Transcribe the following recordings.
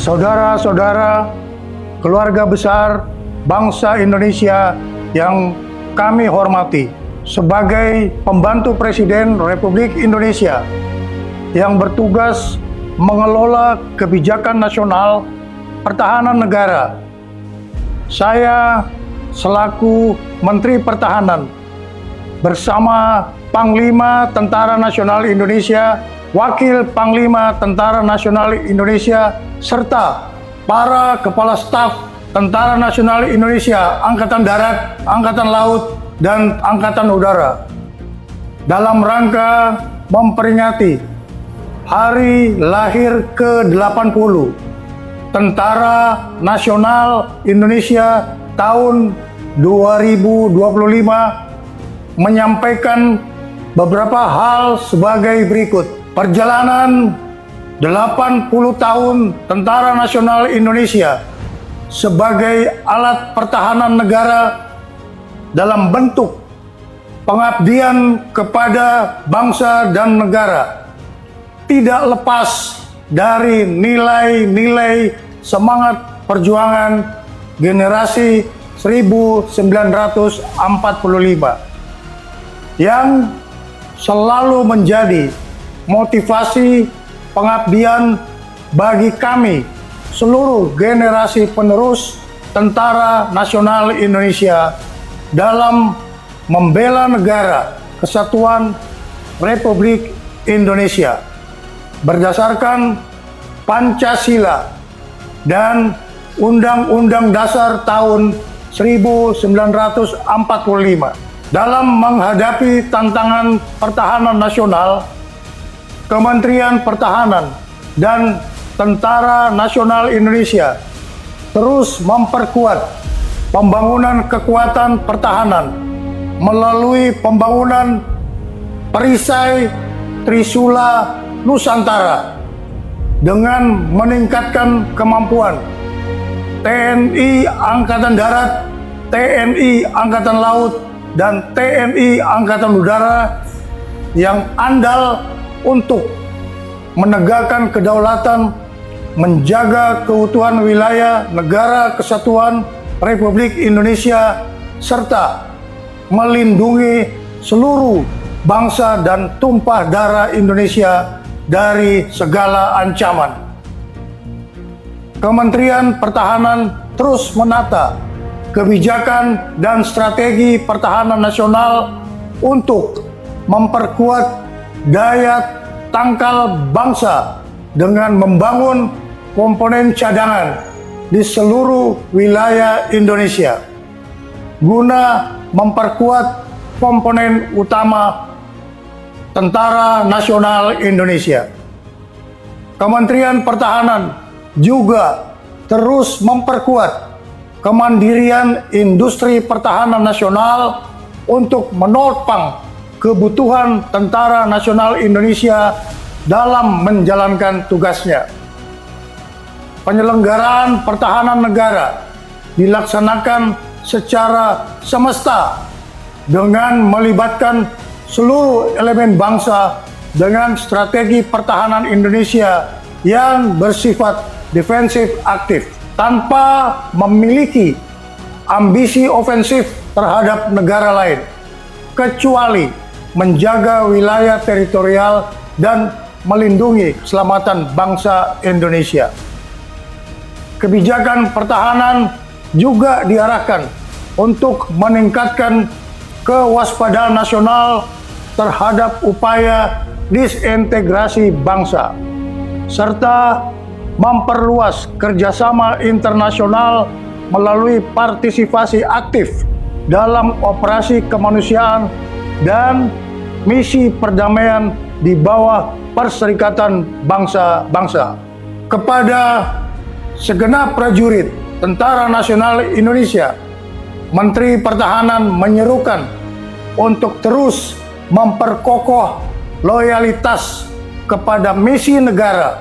saudara-saudara, keluarga besar bangsa Indonesia yang kami hormati, sebagai pembantu Presiden Republik Indonesia yang bertugas mengelola kebijakan nasional pertahanan negara, saya selaku Menteri Pertahanan bersama Panglima Tentara Nasional Indonesia, Wakil Panglima Tentara Nasional Indonesia, serta para Kepala Staf Tentara Nasional Indonesia, Angkatan Darat, Angkatan Laut, dan Angkatan Udara, dalam rangka memperingati Hari Lahir ke-80 Tentara Nasional Indonesia tahun 2025, menyampaikan beberapa hal sebagai berikut. Perjalanan 80 tahun Tentara Nasional Indonesia sebagai alat pertahanan negara dalam bentuk pengabdian kepada bangsa dan negara tidak lepas dari nilai-nilai semangat perjuangan generasi 1945 yang selalu menjadi motivasi pengabdian bagi kami seluruh generasi penerus Tentara Nasional Indonesia dalam membela negara kesatuan Republik Indonesia berdasarkan Pancasila dan Undang-Undang Dasar tahun 1945. Dalam menghadapi tantangan pertahanan nasional, Kementerian Pertahanan dan Tentara Nasional Indonesia terus memperkuat pembangunan kekuatan pertahanan melalui pembangunan perisai Trisula Nusantara dengan meningkatkan kemampuan TNI Angkatan Darat, TNI Angkatan Laut, dan TNI Angkatan Udara yang andal untuk menegakkan kedaulatan, menjaga keutuhan wilayah negara kesatuan Republik Indonesia, serta melindungi seluruh bangsa dan tumpah darah Indonesia dari segala ancaman. Kementerian Pertahanan terus menata kebijakan dan strategi pertahanan nasional untuk memperkuat daya tangkal bangsa dengan membangun komponen cadangan di seluruh wilayah Indonesia guna memperkuat komponen utama Tentara Nasional Indonesia. Kementerian Pertahanan juga terus memperkuat kemandirian industri pertahanan nasional untuk menopang kebutuhan Tentara Nasional Indonesia dalam menjalankan tugasnya. Penyelenggaraan pertahanan negara dilaksanakan secara semesta dengan melibatkan seluruh elemen bangsa dengan strategi pertahanan Indonesia yang bersifat defensif aktif, tanpa memiliki ambisi ofensif terhadap negara lain, kecuali menjaga wilayah teritorial dan melindungi keselamatan bangsa Indonesia. Kebijakan pertahanan juga diarahkan untuk meningkatkan kewaspadaan nasional terhadap upaya disintegrasi bangsa, serta memperluas kerjasama internasional melalui partisipasi aktif dalam operasi kemanusiaan dan misi perdamaian di bawah Perserikatan Bangsa-Bangsa. Kepada segenap prajurit Tentara Nasional Indonesia, Menteri Pertahanan menyerukan untuk terus memperkokoh loyalitas kepada misi negara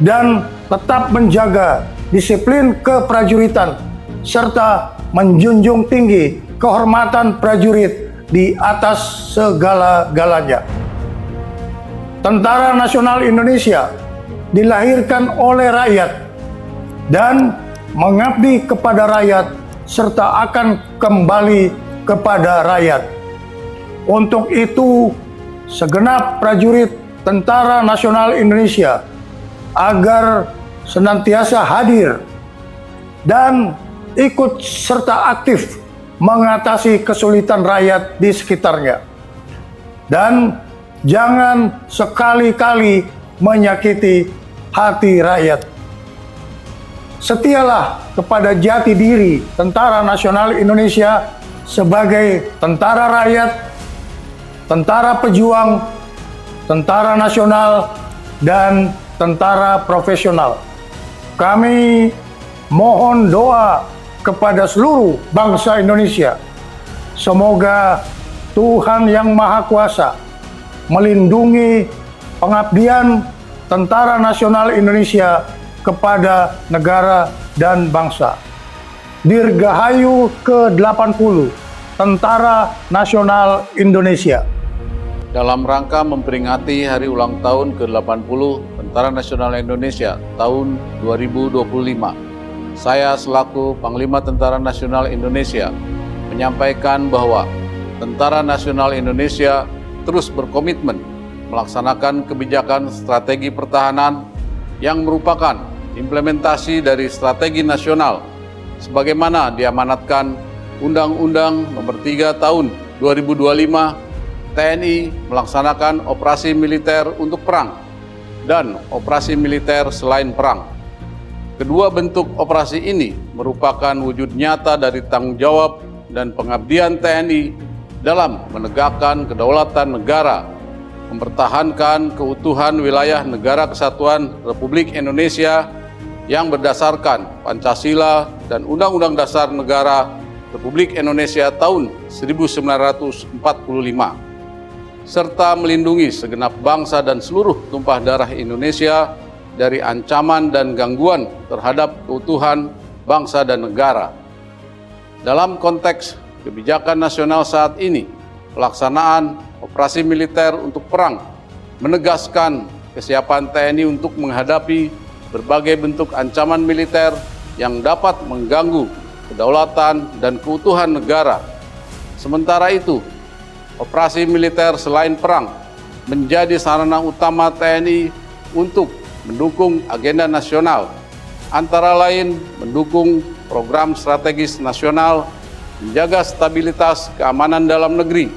dan tetap menjaga disiplin keprajuritan serta menjunjung tinggi kehormatan prajurit di atas segala-galanya. Tentara Nasional Indonesia dilahirkan oleh rakyat dan mengabdi kepada rakyat serta akan kembali kepada rakyat. Untuk itu, segenap prajurit Tentara Nasional Indonesia agar senantiasa hadir dan ikut serta aktif mengatasi kesulitan rakyat di sekitarnya. Dan jangan sekali-kali menyakiti hati rakyat. Setialah kepada jati diri Tentara Nasional Indonesia sebagai tentara rakyat, tentara pejuang, tentara nasional, dan tentara profesional. Kami mohon doa kepada seluruh bangsa Indonesia. Semoga Tuhan Yang Maha Kuasa melindungi pengabdian Tentara Nasional Indonesia kepada negara dan bangsa. Dirgahayu ke-80 Tentara Nasional Indonesia. Dalam rangka memperingati hari ulang tahun ke-80 Tentara Nasional Indonesia tahun 2025, saya selaku Panglima Tentara Nasional Indonesia menyampaikan bahwa Tentara Nasional Indonesia terus berkomitmen melaksanakan kebijakan strategi pertahanan yang merupakan implementasi dari strategi nasional sebagaimana diamanatkan Undang-Undang Nomor 3 Tahun 2025 TNI melaksanakan operasi militer untuk perang dan operasi militer selain perang. Kedua bentuk operasi ini merupakan wujud nyata dari tanggung jawab dan pengabdian TNI dalam menegakkan kedaulatan negara, mempertahankan keutuhan wilayah Negara Kesatuan Republik Indonesia yang berdasarkan Pancasila dan Undang-Undang Dasar Negara Republik Indonesia tahun 1945, serta melindungi segenap bangsa dan seluruh tumpah darah Indonesia dari ancaman dan gangguan terhadap keutuhan bangsa dan negara. Dalam konteks kebijakan nasional saat ini, pelaksanaan operasi militer untuk perang menegaskan kesiapan TNI untuk menghadapi berbagai bentuk ancaman militer yang dapat mengganggu kedaulatan dan keutuhan negara. Sementara itu, operasi militer selain perang menjadi sarana utama TNI untuk mendukung agenda nasional, antara lain mendukung program strategis nasional, menjaga stabilitas keamanan dalam negeri,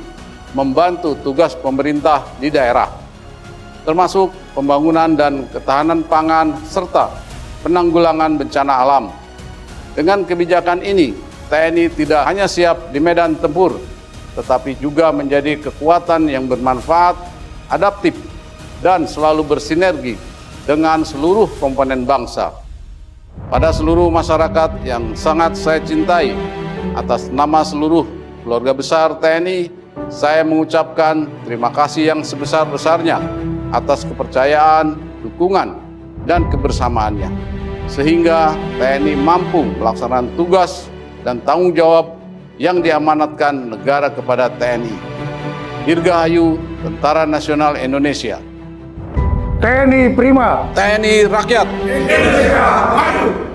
membantu tugas pemerintah di daerah, termasuk pembangunan dan ketahanan pangan serta penanggulangan bencana alam. Dengan kebijakan ini, TNI tidak hanya siap di medan tempur, tetapi juga menjadi kekuatan yang bermanfaat, adaptif, dan selalu bersinergi dengan seluruh komponen bangsa. Pada seluruh masyarakat yang sangat saya cintai, atas nama seluruh keluarga besar TNI, saya mengucapkan terima kasih yang sebesar-besarnya atas kepercayaan, dukungan, dan kebersamaannya, sehingga TNI mampu melaksanakan tugas dan tanggung jawab yang diamanatkan negara kepada TNI. Dirgahayu Tentara Nasional Indonesia. TNI Prima. TNI Rakyat. Indonesia Maju.